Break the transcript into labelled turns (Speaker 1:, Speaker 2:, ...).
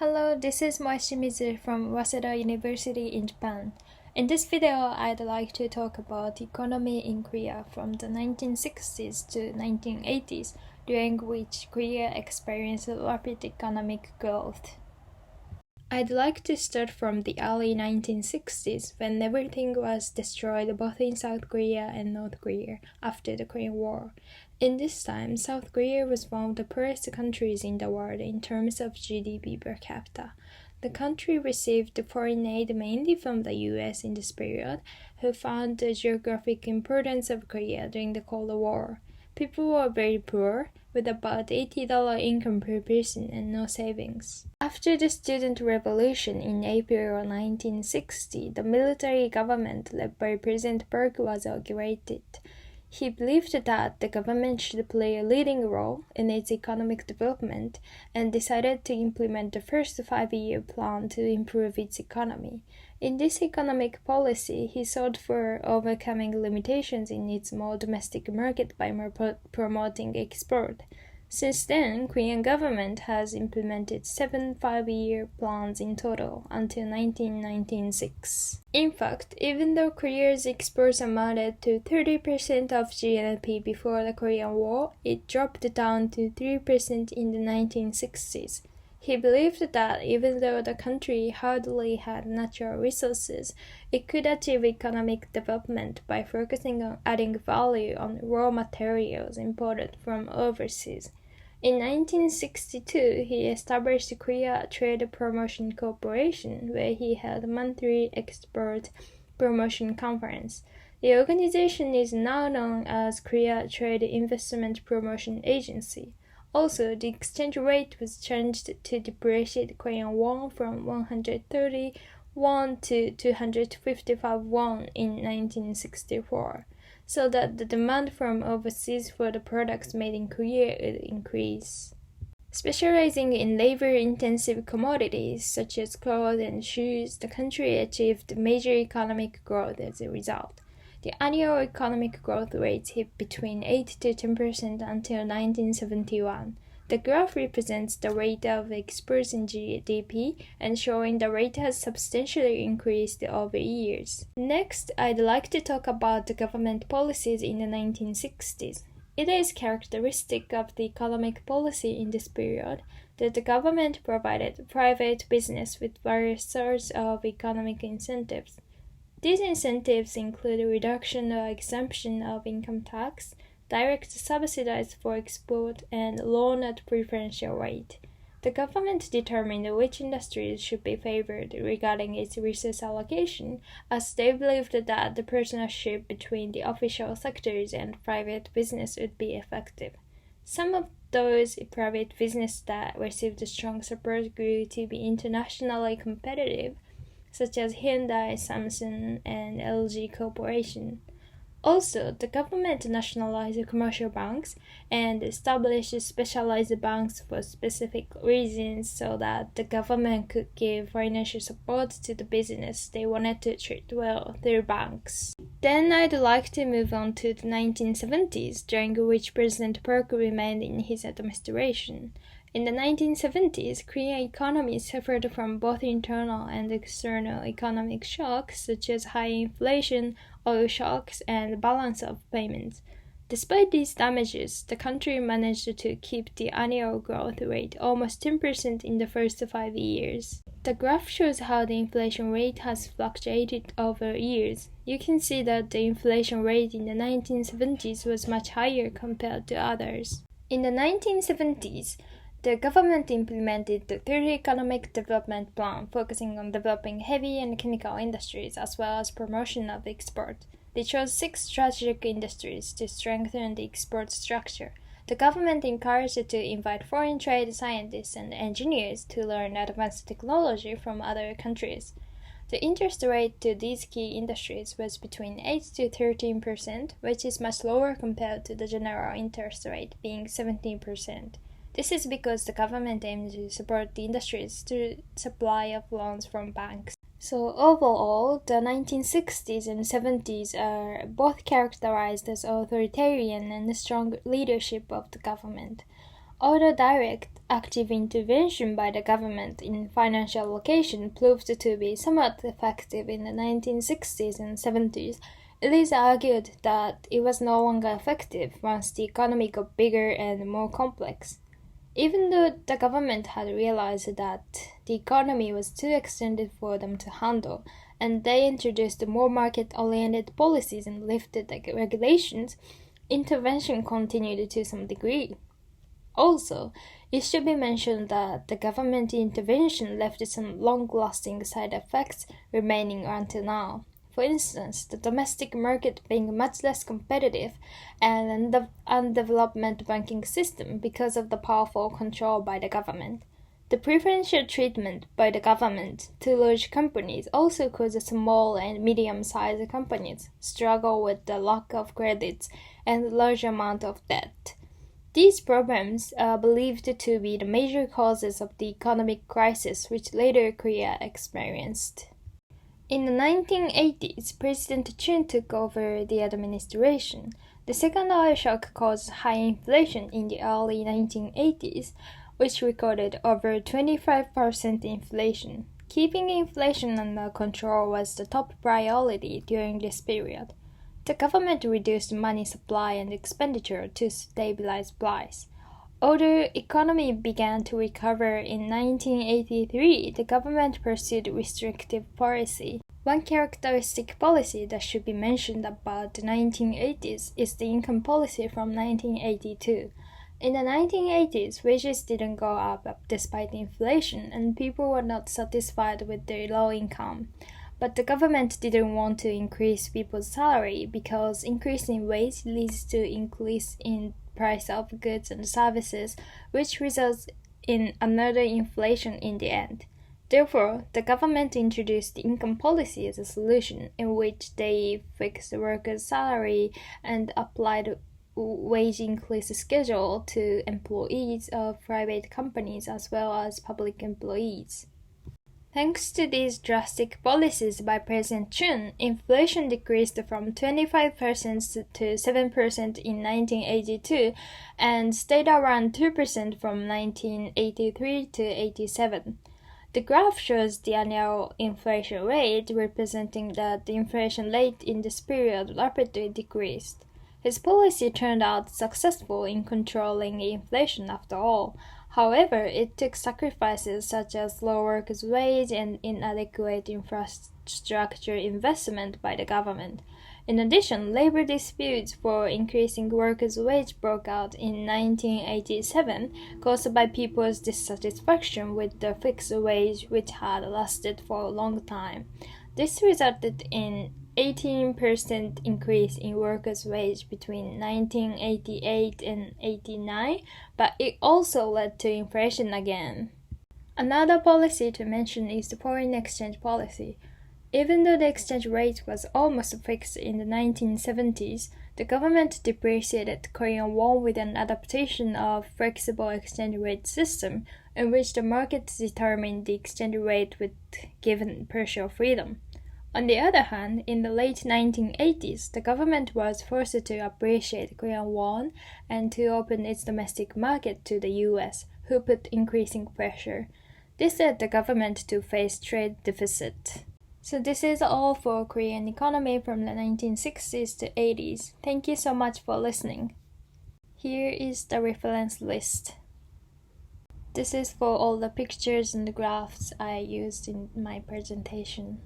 Speaker 1: Hello, this is Shimizu from Waseda University in Japan. In this video, I'd like to talk about economy in Korea from the 1960s to 1980s, during which Korea experienced rapid economic growth. I'd like to start from the early 1960s, when everything was destroyed both in South Korea and North Korea after the Korean War. In this time, South Korea was one of the poorest countries in the world in terms of GDP per capita. The country received foreign aid mainly from the US in this period, who found the geographic importance of Korea during the Cold War. People were very poor, with about $80 income per person and no savings. After the Student Revolution in April 1960, the military government led by President Park was inaugurated. He believed that the government should play a leading role in its economic development and decided to implement the first 5-year plan to improve its economy. In this economic policy, he sought for overcoming limitations in its small domestic market by promoting export. Since then, Korean government has implemented 7 5-year plans in total until 1996. In fact, even though Korea's exports amounted to 30% of GNP before the Korean War, it dropped down to 3% in the 1960s. He believed that even though the country hardly had natural resources, it could achieve economic development by focusing on adding value on raw materials imported from overseas. In 1962, he established the Korea Trade Promotion Corporation, where he held a monthly export promotion conference. The organization is now known as Korea Trade Investment Promotion Agency. Also, the exchange rate was changed to depreciate Korean won from 130 won to 255 won in 1964, so that the demand from overseas for the products made in Korea would increase. Specializing in labor-intensive commodities such as clothes and shoes, the country achieved major economic growth as a result. The annual economic growth rates hit between 8 to 10% until 1971. The graph represents the rate of exports in GDP and showing the rate has substantially increased over years. Next, I'd like to talk about the government policies in the 1960s. It is characteristic of the economic policy in this period that the government provided private business with various sorts of economic incentives. These incentives include reduction or exemption of income tax, direct subsidies for export, and loan at preferential rate. The government determined which industries should be favored regarding its resource allocation, as they believed that the partnership between the official sectors and private business would be effective. Some of those private businesses that received strong support grew to be internationally competitive, such as Hyundai, Samsung, and LG Corporation. Also, the government nationalized commercial banks and established specialized banks for specific reasons so that the government could give financial support to the business they wanted to treat well through banks. Then I'd like to move on to the 1970s, during which President Park remained in his administration. In the 1970s, Korean economy suffered from both internal and external economic shocks such as high inflation, oil shocks, and balance of payments. Despite these damages, the country managed to keep the annual growth rate almost 10% in the first 5 years. The graph shows how the inflation rate has fluctuated over years. You can see that the inflation rate in the 1970s was much higher compared to others. In the 1970s, the government implemented the Third Economic Development Plan, focusing on developing heavy and chemical industries as well as promotion of export. They chose 6 strategic industries to strengthen the export structure. The government encouraged to invite foreign trade scientists and engineers to learn advanced technology from other countries. The interest rate to these key industries was between 8 to 13%, which is much lower compared to the general interest rate being 17%. This is because the government aimed to support the industries through supply of loans from banks. So overall, the 1960s and 70s are both characterized as authoritarian and strong leadership of the government. Although direct, active intervention by the government in financial allocation proved to be somewhat effective in the 1960s and 70s, it is argued that it was no longer effective once the economy got bigger and more complex. Even though the government had realized that the economy was too extended for them to handle, and they introduced more market-oriented policies and lifted the regulations, intervention continued to some degree. Also, it should be mentioned that the government intervention left some long-lasting side effects remaining until now. For instance, the domestic market being much less competitive and an undeveloped banking system because of the powerful control by the government. The preferential treatment by the government to large companies also causes small and medium-sized companies struggle with the lack of credits and large amount of debt. These problems are believed to be the major causes of the economic crisis which later Korea experienced. In the 1980s, President Chun took over the administration. The second oil shock caused high inflation in the early 1980s, which recorded over 25% inflation. Keeping inflation under control was the top priority during this period. The government reduced money supply and expenditure to stabilize price. Although economy began to recover in 1983, the government pursued restrictive policy. One characteristic policy that should be mentioned about the 1980s is the income policy from 1982. In the 1980s, wages didn't go up despite inflation, and people were not satisfied with their low income. But the government didn't want to increase people's salary because increasing wage leads to increase in price of goods and services, which results in another inflation in the end. Therefore, the government introduced the income policy as a solution in which they fixed the workers' salary and applied wage increase schedule to employees of private companies as well as public employees. Thanks to these drastic policies by President Chun, inflation decreased from 25% to 7% in 1982 and stayed around 2% from 1983 to 87. The graph shows the annual inflation rate, representing that the inflation rate in this period rapidly decreased. His policy turned out successful in controlling inflation after all. However, it took sacrifices such as low workers' wage and inadequate infrastructure investment by the government. In addition, labor disputes for increasing workers' wage broke out in 1987, caused by people's dissatisfaction with the fixed wage which had lasted for a long time. This resulted in 18% increase in workers' wage between 1988 and 89, but it also led to inflation again. Another policy to mention is the foreign exchange policy. Even though the exchange rate was almost fixed in the 1970s, the government depreciated Korean won with an adaptation of flexible exchange rate system in which the market determined the exchange rate with given partial freedom. On the other hand, in the late 1980s, the government was forced to appreciate Korean won and to open its domestic market to the US, who put increasing pressure. This led the government to face trade deficit. So this is all for Korean economy from the 1960s to 80s. Thank you so much for listening. Here is the reference list. This is for all the pictures and the graphs I used in my presentation.